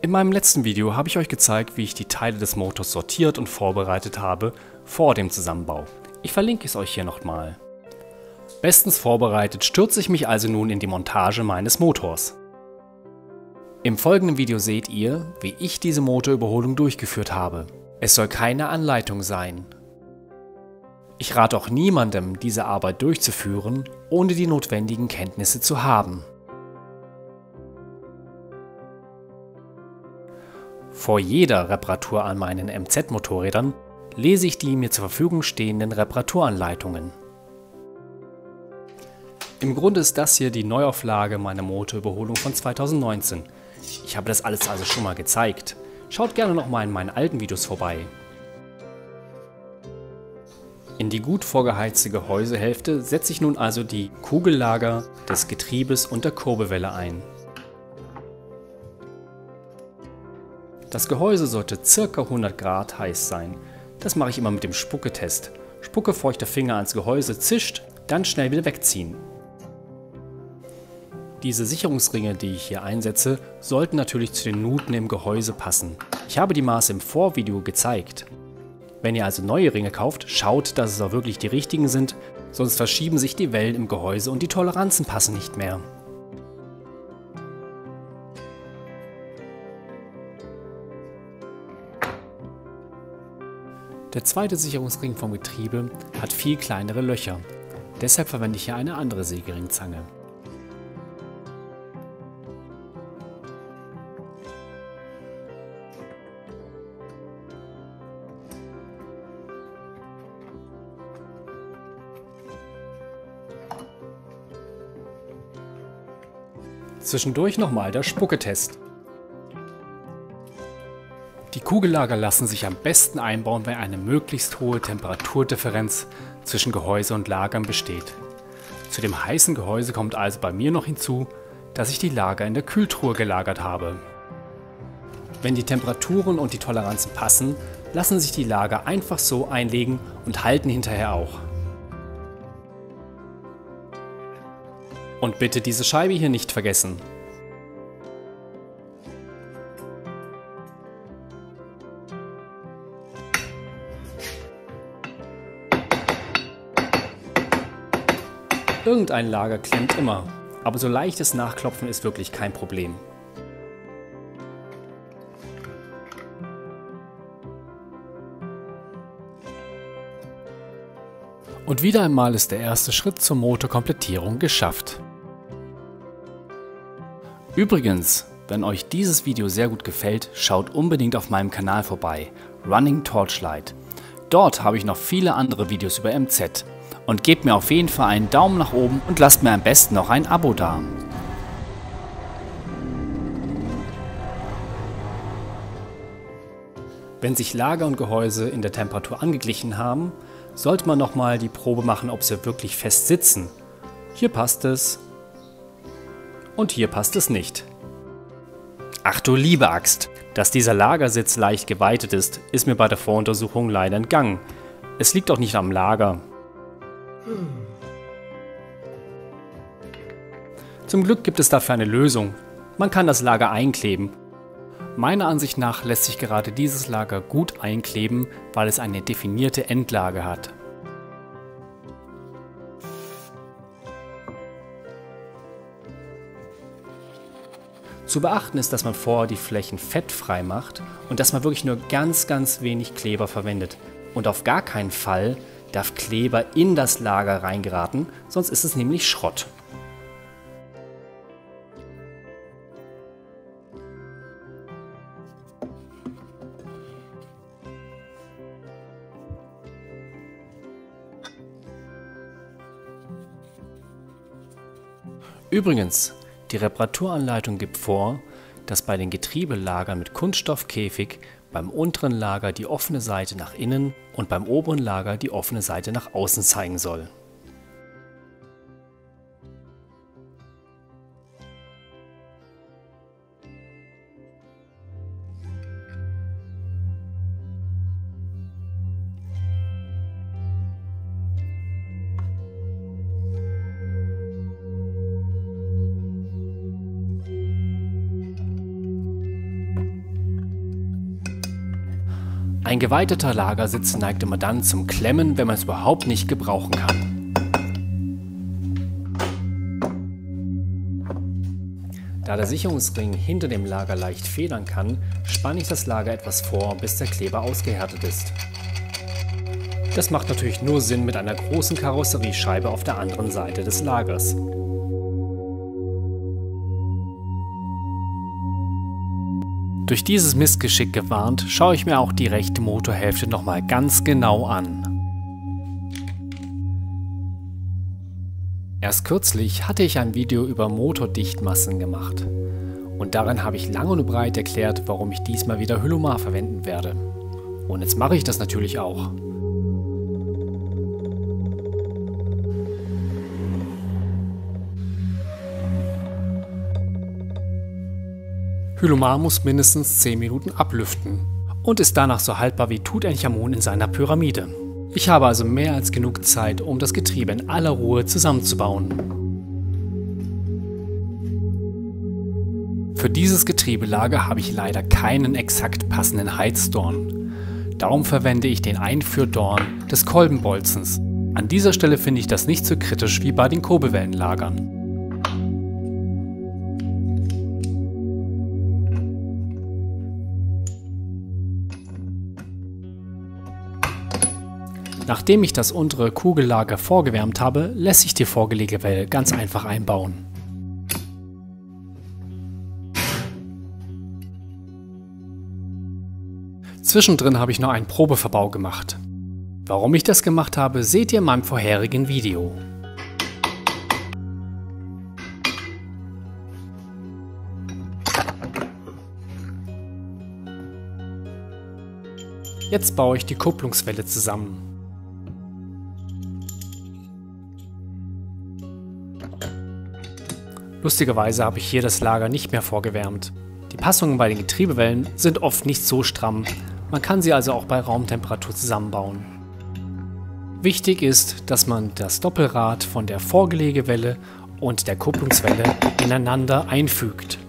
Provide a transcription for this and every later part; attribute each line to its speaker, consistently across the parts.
Speaker 1: In meinem letzten Video habe ich euch gezeigt, wie ich die Teile des Motors sortiert und vorbereitet habe vor dem Zusammenbau. Ich verlinke es euch hier nochmal. Bestens vorbereitet stürze ich mich also nun in die Montage meines Motors. Im folgenden Video seht ihr, wie ich diese Motorüberholung durchgeführt habe. Es soll keine Anleitung sein. Ich rate auch niemandem, diese Arbeit durchzuführen, ohne die notwendigen Kenntnisse zu haben. Vor jeder Reparatur an meinen MZ-Motorrädern lese ich die mir zur Verfügung stehenden Reparaturanleitungen. Im Grunde ist das hier die Neuauflage meiner Motorüberholung von 2019. Ich habe das alles also schon mal gezeigt. Schaut gerne nochmal in meinen alten Videos vorbei. In die gut vorgeheizte Gehäusehälfte setze ich nun also die Kugellager des Getriebes und der Kurbelwelle ein. Das Gehäuse sollte ca. 100 Grad heiß sein. Das mache ich immer mit dem Spucketest. Spucke feuchter Finger ans Gehäuse, zischt, dann schnell wieder wegziehen. Diese Sicherungsringe, die ich hier einsetze, sollten natürlich zu den Nuten im Gehäuse passen. Ich habe die Maße im Vorvideo gezeigt. Wenn ihr also neue Ringe kauft, schaut, dass es auch wirklich die richtigen sind, sonst verschieben sich die Wellen im Gehäuse und die Toleranzen passen nicht mehr. Der zweite Sicherungsring vom Getriebe hat viel kleinere Löcher, deshalb verwende ich hier eine andere Sägeringzange. Zwischendurch nochmal der Spucketest. Die Kugellager lassen sich am besten einbauen, wenn eine möglichst hohe Temperaturdifferenz zwischen Gehäuse und Lagern besteht. Zu dem heißen Gehäuse kommt also bei mir noch hinzu, dass ich die Lager in der Kühltruhe gelagert habe. Wenn die Temperaturen und die Toleranzen passen, lassen sich die Lager einfach so einlegen und halten hinterher auch. Und bitte diese Scheibe hier nicht vergessen. Irgendein Lager klemmt immer, aber so leichtes Nachklopfen ist wirklich kein Problem. Und wieder einmal ist der erste Schritt zur Motorkomplettierung geschafft. Übrigens, wenn euch dieses Video sehr gut gefällt, schaut unbedingt auf meinem Kanal vorbei, Running Torchlight. Dort habe ich noch viele andere Videos über MZ. Und gebt mir auf jeden Fall einen Daumen nach oben und lasst mir am besten noch ein Abo da. Wenn sich Lager und Gehäuse in der Temperatur angeglichen haben, sollte man nochmal die Probe machen, ob sie wirklich fest sitzen. Hier passt es und hier passt es nicht. Ach du liebe Axt, dass dieser Lagersitz leicht geweitet ist mir bei der Voruntersuchung leider entgangen. Es liegt auch nicht am Lager. Zum Glück gibt es dafür eine Lösung. Man kann das Lager einkleben. Meiner Ansicht nach lässt sich gerade dieses Lager gut einkleben, weil es eine definierte Endlage hat. Zu beachten ist, dass man vorher die Flächen fettfrei macht und dass man wirklich nur ganz wenig Kleber verwendet. Und auf gar keinen Fall darf Kleber in das Lager reingeraten, sonst ist es nämlich Schrott. Übrigens, die Reparaturanleitung gibt vor, dass bei den Getriebelagern mit Kunststoffkäfig beim unteren Lager die offene Seite nach innen und beim oberen Lager die offene Seite nach außen zeigen soll. Ein geweiteter Lagersitz neigt immer dann zum Klemmen, wenn man es überhaupt nicht gebrauchen kann. Da der Sicherungsring hinter dem Lager leicht federn kann, spanne ich das Lager etwas vor, bis der Kleber ausgehärtet ist. Das macht natürlich nur Sinn mit einer großen Karosseriescheibe auf der anderen Seite des Lagers. Durch dieses Missgeschick gewarnt, schaue ich mir auch die rechte Motorhälfte nochmal ganz genau an. Erst kürzlich hatte ich ein Video über Motordichtmassen gemacht. Und darin habe ich lang und breit erklärt, warum ich diesmal wieder Hylomar verwenden werde. Und jetzt mache ich das natürlich auch. Hylomar muss mindestens 10 Minuten ablüften und ist danach so haltbar wie Tutanchamun in seiner Pyramide. Ich habe also mehr als genug Zeit, um das Getriebe in aller Ruhe zusammenzubauen. Für dieses Getriebelager habe ich leider keinen exakt passenden Heizdorn. Darum verwende ich den Einführdorn des Kolbenbolzens. An dieser Stelle finde ich das nicht so kritisch wie bei den Kurbelwellenlagern. Nachdem ich das untere Kugellager vorgewärmt habe, lässt sich die Vorgelegewelle ganz einfach einbauen. Zwischendrin habe ich noch einen Probeverbau gemacht. Warum ich das gemacht habe, seht ihr in meinem vorherigen Video. Jetzt baue ich die Kupplungswelle zusammen. Lustigerweise habe ich hier das Lager nicht mehr vorgewärmt. Die Passungen bei den Getriebewellen sind oft nicht so stramm, man kann sie also auch bei Raumtemperatur zusammenbauen. Wichtig ist, dass man das Doppelrad von der Vorgelegewelle und der Kupplungswelle ineinander einfügt.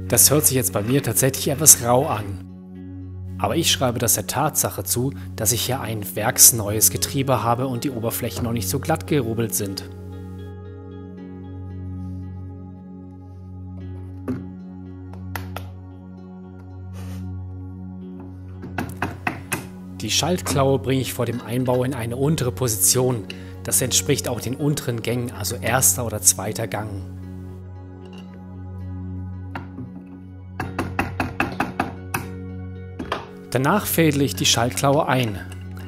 Speaker 1: Das hört sich jetzt bei mir tatsächlich etwas rau an. Aber ich schreibe das der Tatsache zu, dass ich hier ein werksneues Getriebe habe und die Oberflächen noch nicht so glatt gerubbelt sind. Die Schaltklaue bringe ich vor dem Einbau in eine untere Position. Das entspricht auch den unteren Gängen, also erster oder zweiter Gang. Danach fädle ich die Schaltklaue ein.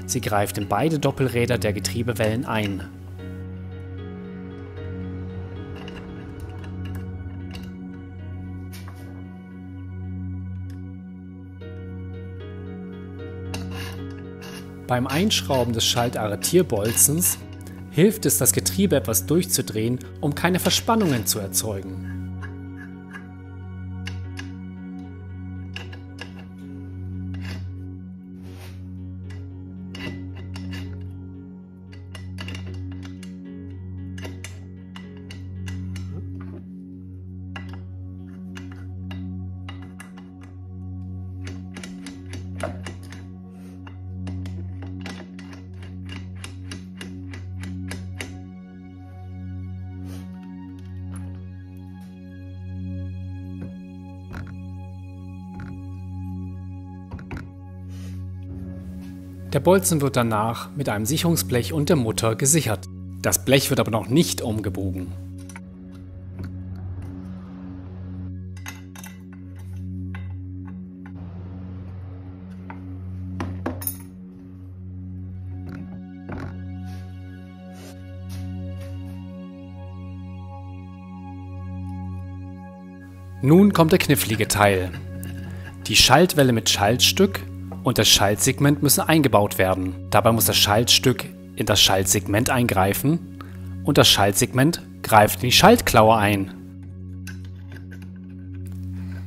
Speaker 1: Sie greift in beide Doppelräder der Getriebewellen ein. Beim Einschrauben des Schaltarretierbolzens hilft es, das Getriebe etwas durchzudrehen, um keine Verspannungen zu erzeugen. Der Bolzen wird danach mit einem Sicherungsblech und der Mutter gesichert. Das Blech wird aber noch nicht umgebogen. Nun kommt der knifflige Teil. Die Schaltwelle mit Schaltstück und das Schaltsegment müssen eingebaut werden. Dabei muss das Schaltstück in das Schaltsegment eingreifen und das Schaltsegment greift in die Schaltklaue ein.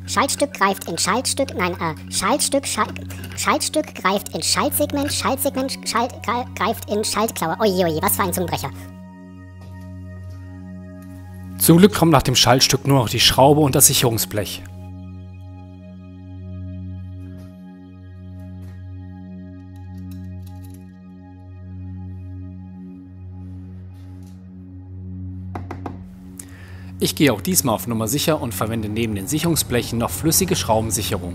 Speaker 2: Schaltstück greift in Schaltstück, Schaltstück greift in Schaltsegment, Schaltsegment greift in Schaltklaue. Oje, was für ein Zungenbrecher.
Speaker 1: Zum Glück kommt nach dem Schaltstück nur noch die Schraube und das Sicherungsblech. Ich gehe auch diesmal auf Nummer sicher und verwende neben den Sicherungsblechen noch flüssige Schraubensicherung.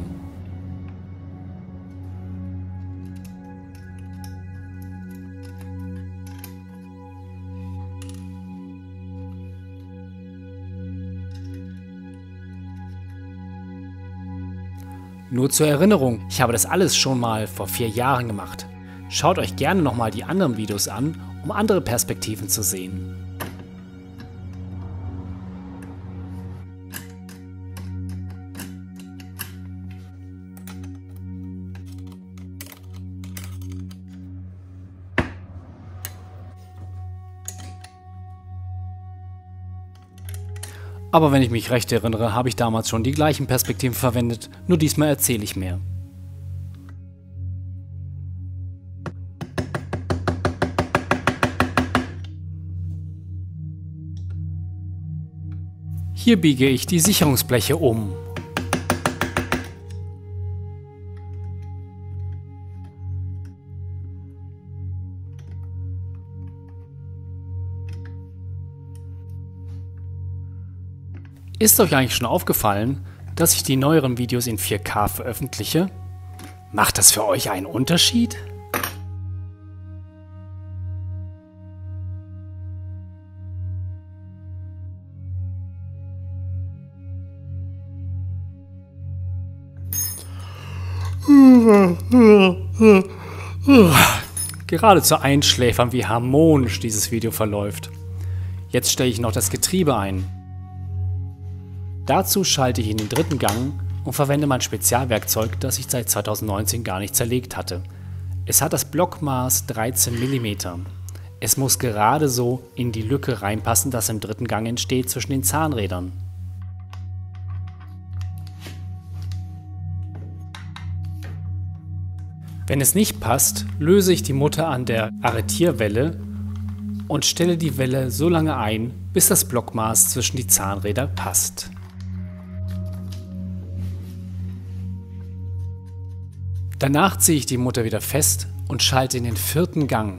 Speaker 1: Nur zur Erinnerung, ich habe das alles schon mal vor 4 Jahren gemacht. Schaut euch gerne nochmal die anderen Videos an, um andere Perspektiven zu sehen. Aber wenn ich mich recht erinnere, habe ich damals schon die gleichen Perspektiven verwendet, nur diesmal erzähle ich mehr. Hier biege ich die Sicherungsbleche um. Ist euch eigentlich schon aufgefallen, dass ich die neueren Videos in 4K veröffentliche? Macht das für euch einen Unterschied? Gerade zu Einschläfern, wie harmonisch dieses Video verläuft. Jetzt stelle ich noch das Getriebe ein. Dazu schalte ich in den 3. Gang und verwende mein Spezialwerkzeug, das ich seit 2019 gar nicht zerlegt hatte. Es hat das Blockmaß 13 mm. Es muss gerade so in die Lücke reinpassen, das im 3. Gang entsteht zwischen den Zahnrädern. Wenn es nicht passt, löse ich die Mutter an der Arretierwelle und stelle die Welle so lange ein, bis das Blockmaß zwischen die Zahnräder passt. Danach ziehe ich die Mutter wieder fest und schalte in den 4. Gang.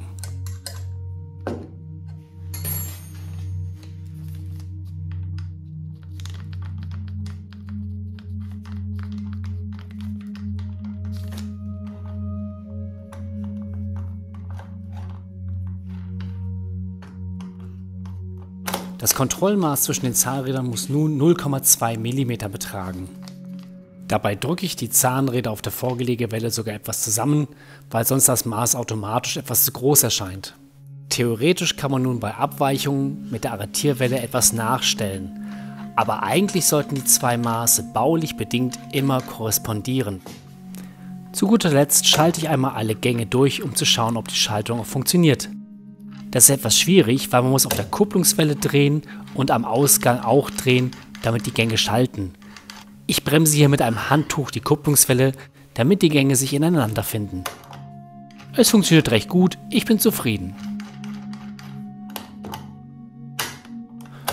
Speaker 1: Das Kontrollmaß zwischen den Zahnrädern muss nun 0,2 mm betragen. Dabei drücke ich die Zahnräder auf der Vorgelegewelle sogar etwas zusammen, weil sonst das Maß automatisch etwas zu groß erscheint. Theoretisch kann man nun bei Abweichungen mit der Arretierwelle etwas nachstellen, aber eigentlich sollten die 2 Maße baulich bedingt immer korrespondieren. Zu guter Letzt schalte ich einmal alle Gänge durch, um zu schauen, ob die Schaltung auch funktioniert. Das ist etwas schwierig, weil man muss auf der Kupplungswelle drehen und am Ausgang auch drehen, damit die Gänge schalten. Ich bremse hier mit einem Handtuch die Kupplungswelle, damit die Gänge sich ineinander finden. Es funktioniert recht gut, ich bin zufrieden.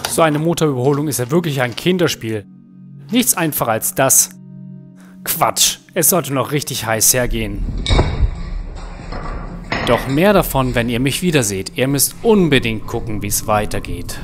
Speaker 1: So eine Motorüberholung ist ja wirklich ein Kinderspiel. Nichts einfacher als das. Quatsch, es sollte noch richtig heiß hergehen. Doch mehr davon, wenn ihr mich wiederseht. Ihr müsst unbedingt gucken, wie es weitergeht.